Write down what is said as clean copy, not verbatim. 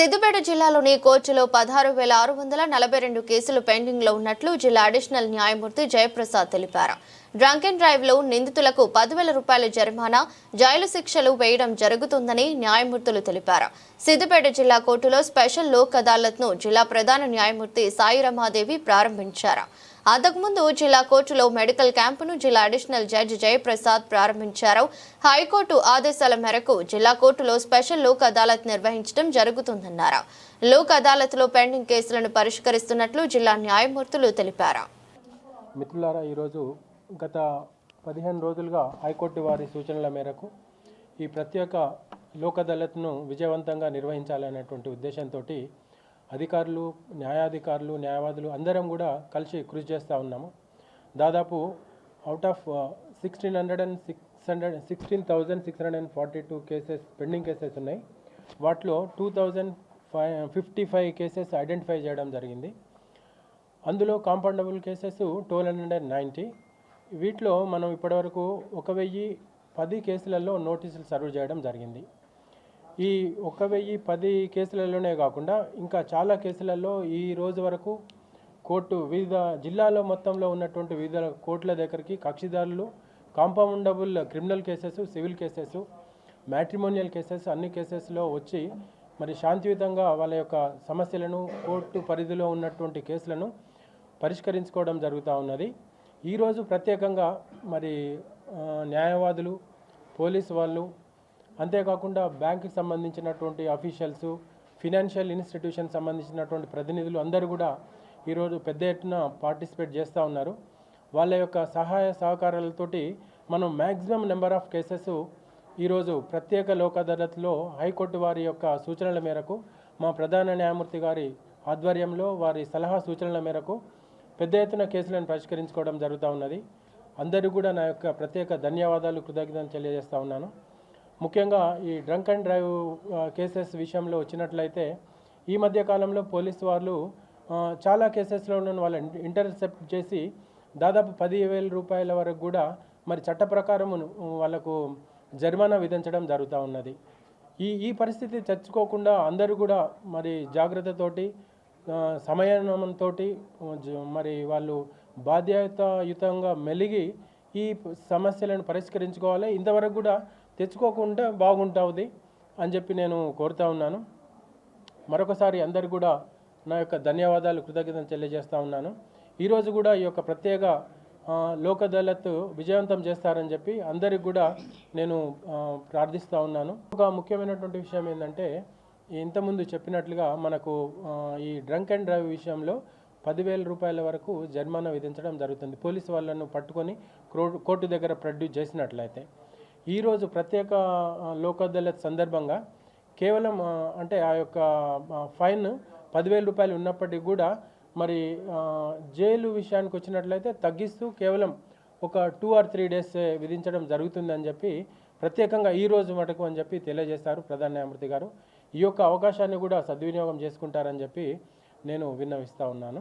సిద్దిపేట జిల్లాలోని కోర్టులో 16,642 కేసులు పెండింగ్ లో ఉన్నట్లు జిల్లా అడిషనల్ న్యాయమూర్తి జయప్రసాద్ తెలిపారు. డ్రంక్ అండ్ డ్రైవ్ లో నిందితులకు 10,000 రూపాయల జరిమానా, జైలు శిక్షలు వేయడం జరుగుతుందని న్యాయమూర్తులు తెలిపారు. సిద్దిపేట జిల్లా కోర్టులో స్పెషల్ లోక్ అదాలత్ ను జిల్లా ప్రధాన న్యాయమూర్తి సాయి రమాదేవి ప్రారంభించారు. అంతకుముందు జిల్లా కోర్టులో మెడికల్ క్యాంపును జిల్లా అడిషనల్ జడ్జి జయప్రసాద్ ప్రారంభించారు. హైకోర్టు ఆదేశాల మేరకు జిల్లా కోర్టులో స్పెషల్ లోక్ అదాలత్ నిర్వహించడం జరుగుతుందన్నారు. లోక్ అదాలత్ లో పెండింగ్ కేసులను పరిష్కరిస్తున్నట్లు జిల్లా న్యాయమూర్తులు తెలిపారు. మిత్రులారా, ఈరోజు గత 15 రోజులుగా హైకోర్టు వారి సూచనల మేరకు ఈ ప్రత్యేక లోక్ అదాలత్ను విజయవంతంగా నిర్వహించాలనేటువంటి ఉద్దేశంతో అధికారులు, న్యాయాధికారులు, న్యాయవాదులు అందరం కూడా కలిసి కృషి చేస్తూ ఉన్నాము. దాదాపు out of 16,642 cases pending cases ఉన్నాయి. వాటిలో 2,055 కేసెస్ ఐడెంటిఫై చేయడం జరిగింది. అందులో కాంపౌండబుల్ కేసెస్ 1290. వీటిలో మనం ఇప్పటివరకు 1,010 కేసులలో నోటీసులు సర్వ్ చేయడం జరిగింది. ఈ 1,010 కేసులలోనే కాకుండా ఇంకా చాలా కేసులలో ఈ రోజు వరకు కోర్టు వివిధ జిల్లాలో మొత్తంలో ఉన్నటువంటి వివిధ కోర్టుల దగ్గరికి కక్షిదారులు compoundable criminal cases, civil cases, matrimonial cases అన్ని కేసెస్లో వచ్చి మరి శాంతియుతంగా వాళ్ళ యొక్క సమస్యలను, కోర్టు పరిధిలో ఉన్నటువంటి కేసులను పరిష్కరించుకోవడం జరుగుతూ ఉన్నది. ఈరోజు ప్రత్యేకంగా మరి న్యాయవాదులు, పోలీసు వాళ్ళు, అంతేకాకుండా బ్యాంకుకి సంబంధించినటువంటి అఫీషియల్స్, ఫినాన్షియల్ ఇన్స్టిట్యూషన్ సంబంధించినటువంటి ప్రతినిధులు అందరూ కూడా ఈరోజు పెద్ద ఎత్తున పార్టిసిపేట్ చేస్తూ ఉన్నారు. వాళ్ళ యొక్క సహాయ సహకారాలతోటి మనం మ్యాక్సిమం నెంబర్ ఆఫ్ కేసెస్ ఈరోజు ప్రత్యేక లోక్ అదాలత్లో హైకోర్టు వారి యొక్క సూచనల మేరకు, మా ప్రధాన న్యాయమూర్తి గారి ఆధ్వర్యంలో వారి సలహా సూచనల మేరకు పెద్ద ఎత్తున కేసులను పరిష్కరించుకోవడం జరుగుతూ ఉన్నది. అందరూ కూడా నా యొక్క ప్రత్యేక ధన్యవాదాలు, కృతజ్ఞతలు తెలియజేస్తూ ఉన్నాను. ముఖ్యంగా ఈ డ్రంక్ అండ్ డ్రైవ్ కేసెస్ విషయంలో వచ్చినట్లయితే ఈ మధ్య కాలంలో పోలీసు వాళ్ళు చాలా కేసెస్లో ఉన్న వాళ్ళని ఇంటర్సెప్ట్ చేసి దాదాపు 10,000 రూపాయల వరకు కూడా మరి చట్ట ప్రకారం వాళ్ళకు జరిమానా విధించడం జరుగుతూ ఉన్నది. ఈ పరిస్థితి తెచ్చుకోకుండా అందరూ కూడా మరి జాగ్రత్తతోటి, సమయంతో మరి వాళ్ళు బాధ్యతాయుతంగా మెలిగి ఈ సమస్యలను పరిష్కరించుకోవాలి. ఇంతవరకు కూడా తెచ్చుకోకుండా బాగుంటుంది అని చెప్పి నేను కోరుతా ఉన్నాను. మరొకసారి అందరు కూడా నా యొక్క ధన్యవాదాలు, కృతజ్ఞతలు తెలియజేస్తూ ఉన్నాను. ఈరోజు కూడా ఈ యొక్క ప్రత్యేక లోక్ అదాలత్ విజయవంతం చేస్తారని చెప్పి అందరికి కూడా నేను ప్రార్థిస్తూ ఉన్నాను. ఒక ముఖ్యమైనటువంటి విషయం ఏంటంటే, ఇంతకుముందు చెప్పినట్లుగా మనకు ఈ డ్రంక్ అండ్ డ్రైవ్ విషయంలో 10,000 రూపాయల వరకు జరిమానా విధించడం జరుగుతుంది. పోలీసు వాళ్ళను పట్టుకొని కోర్టు దగ్గర ప్రొడ్యూస్ చేసినట్లయితే. ఈరోజు ప్రత్యేక లోక్ అదాలత్ సందర్భంగా కేవలం అంటే ఆ యొక్క ఫైన్ 10,000 రూపాయలు ఉన్నప్పటికీ కూడా మరి జైలు విషయానికి వచ్చినట్లయితే తగ్గిస్తూ కేవలం ఒక 2 or 3 days విధించడం జరుగుతుందని చెప్పి ప్రత్యేకంగా ఈరోజు మటుకు అని చెప్పి తెలియజేస్తారు ప్రధాన న్యాయమూర్తి గారు. ఈ యొక్క అవకాశాన్ని కూడా సద్వినియోగం చేసుకుంటారని చెప్పి నేను విన్నవిస్తూ ఉన్నాను.